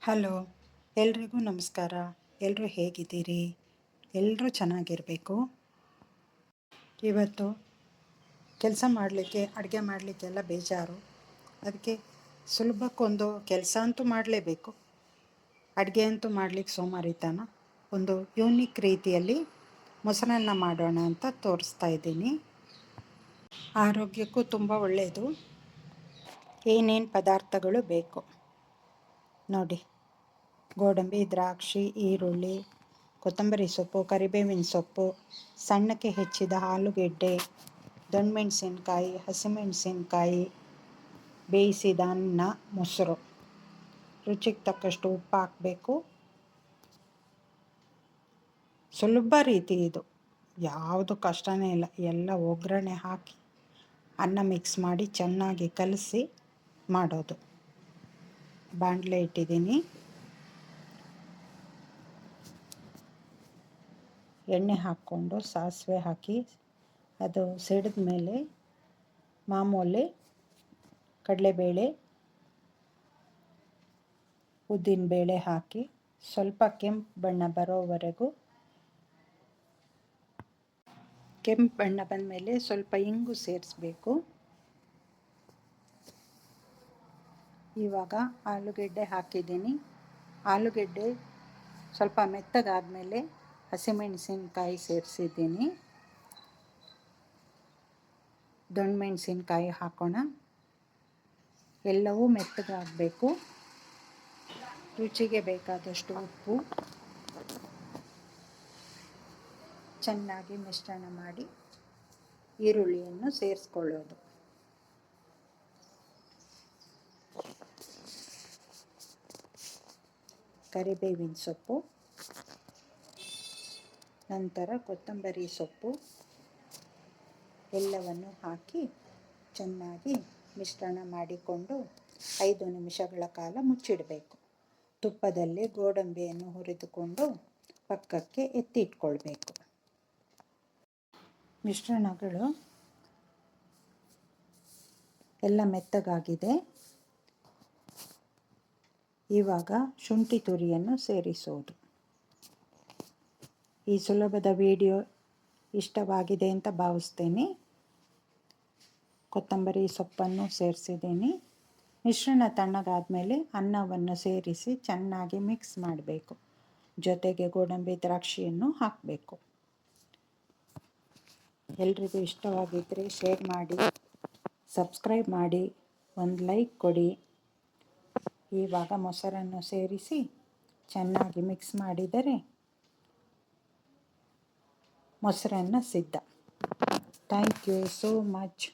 Hello, ಎಲ್ರಿಗೂ ನಮಸ್ಕಾರ. ಎಲ್ಲರೂ ಹೇಗಿದ್ದೀರಿ? ಎಲ್ಲರೂ ಚೆನ್ನಾಗಿರಬೇಕು. ಇವತ್ತು ಕೆಲಸ ಮಾಡಲಿಕ್ಕೆ, ಅಡುಗೆ ಮಾಡಲಿಕ್ಕೆಲ್ಲ ಬೇಜಾರು. ಅದಕ್ಕೆ ಸುಲಭಕ್ಕೊಂದು ಕೆಲಸ ಅಂತೂ ಮಾಡಲೇಬೇಕು. ಅಡುಗೆ ಅಂತೂ ಮಾಡಲಿಕ್ಕೆ ಸೋಮಾರಿತನ. ಒಂದು ಯೂನಿಕ್ ರೀತಿಯಲ್ಲಿ ಮೊಸರನ್ನ ಮಾಡೋಣ ಅಂತ ತೋರಿಸ್ತಾ ಇದ್ದೀನಿ. ಆರೋಗ್ಯಕ್ಕೂ ತುಂಬ ಒಳ್ಳೆಯದು. ಏನೇನು ಪದಾರ್ಥಗಳು ಬೇಕು ನೋಡಿ. ಗೋಡಂಬಿ, ದ್ರಾಕ್ಷಿ, ಈರುಳ್ಳಿ, ಕೊತ್ತಂಬರಿ ಸೊಪ್ಪು, ಕರಿಬೇವಿನ ಸೊಪ್ಪು, ಸಣ್ಣಕ್ಕೆ ಹೆಚ್ಚಿದ ಆಲೂಗೆಡ್ಡೆ, ದೊಣ್ಣಮೆಣಸಿನ್ಕಾಯಿ, ಹಸಿಮೆಣಸಿನ್ಕಾಯಿ, ಬೇಯಿಸಿದ ಅನ್ನ, ಮೊಸರು, ರುಚಿಗೆ ತಕ್ಕಷ್ಟು ಉಪ್ಪು ಹಾಕಬೇಕು. ಸುಲಭ ರೀತಿ ಇದು, ಯಾವುದು ಕಷ್ಟನೇ ಇಲ್ಲ. ಎಲ್ಲ ಒಗ್ಗರಣೆ ಹಾಕಿ ಅನ್ನ ಮಿಕ್ಸ್ ಮಾಡಿ ಚೆನ್ನಾಗಿ ಕಲಸಿ ಮಾಡೋದು. ಬಾಣಲೆ ಇಟ್ಟಿದ್ದೀನಿ. ಎಣ್ಣೆ ಹಾಕ್ಕೊಂಡು ಸಾಸಿವೆ ಹಾಕಿ ಅದು ಸಿಡಿದ ಮೇಲೆ ಮಾಮೂಲಿ ಕಡಲೆಬೇಳೆ, ಉದ್ದಿನಬೇಳೆ ಹಾಕಿ ಸ್ವಲ್ಪ ಕೆಂಪು ಬಣ್ಣ ಬರೋವರೆಗೂ, ಕೆಂಪು ಬಣ್ಣ ಬಂದ ಮೇಲೆ ಸ್ವಲ್ಪ ಇಂಗು ಸೇರಿಸ್ಬೇಕು. ಇವಾಗ ಆಲೂಗೆಡ್ಡೆ ಹಾಕಿದ್ದೀನಿ. ಆಲೂಗೆಡ್ಡೆ ಸ್ವಲ್ಪ ಮೆತ್ತಗಾದಮೇಲೆ ಹಸಿಮೆಣಸಿನ್ಕಾಯಿ ಸೇರಿಸಿದ್ದೀನಿ. ದೊಣ್ಣಮೆಣಸಿನ್ಕಾಯಿ ಹಾಕೋಣ. ಎಲ್ಲವೂ ಮೆತ್ತಗಾಗಬೇಕು. ರುಚಿಗೆ ಬೇಕಾದಷ್ಟು ಉಪ್ಪು, ಚೆನ್ನಾಗಿ ಮಿಶ್ರಣ ಮಾಡಿ ಈರುಳ್ಳಿಯನ್ನು ಸೇರಿಸ್ಕೊಳ್ಳೋದು. ಕರಿಬೇವಿನ ಸೊಪ್ಪು, ನಂತರ ಕೊತ್ತಂಬರಿ ಸೊಪ್ಪು ಎಲ್ಲವನ್ನು ಹಾಕಿ ಚೆನ್ನಾಗಿ ಮಿಶ್ರಣ ಮಾಡಿಕೊಂಡು 5 ನಿಮಿಷಗಳ ಕಾಲ ಮುಚ್ಚಿಡಬೇಕು. ತುಪ್ಪದಲ್ಲಿ ಗೋಡಂಬಿಯನ್ನು ಹುರಿದುಕೊಂಡು ಪಕ್ಕಕ್ಕೆ ಎತ್ತಿಟ್ಕೊಳ್ಬೇಕು. ಮಿಶ್ರಣಗಳು ಎಲ್ಲ ಮೆತ್ತಗಾಗಿದೆ. ಇವಾಗ ಶುಂಠಿ ತುರಿಯನ್ನು ಸೇರಿಸೋದು. ಈ ಸುಲಭದ ವಿಡಿಯೋ ಇಷ್ಟವಾಗಿದೆ ಅಂತ ಭಾವಿಸ್ತೇನೆ. ಕೊತ್ತಂಬರಿ ಸೊಪ್ಪನ್ನು ಸೇರಿಸಿದ್ದೀನಿ. ಮಿಶ್ರಣ ತಣ್ಣಗಾದಮೇಲೆ ಅನ್ನವನ್ನು ಸೇರಿಸಿ ಚೆನ್ನಾಗಿ ಮಿಕ್ಸ್ ಮಾಡಬೇಕು. ಜೊತೆಗೆ ಗೋಡಂಬಿ, ದ್ರಾಕ್ಷಿಯನ್ನು ಹಾಕಬೇಕು. ಎಲ್ರಿಗೂ ಇಷ್ಟವಾಗಿದ್ದರೆ ಶೇರ್ ಮಾಡಿ, ಸಬ್ಸ್ಕ್ರೈಬ್ ಮಾಡಿ, ಒಂದು ಲೈಕ್ ಕೊಡಿ. ಇವಾಗ ಮೊಸರನ್ನು ಸೇರಿಸಿ ಚೆನ್ನಾಗಿ ಮಿಕ್ಸ್ ಮಾಡಿದರೆ ಮೊಸರನ್ನ ಸಿದ್ಧ. Thank you so much.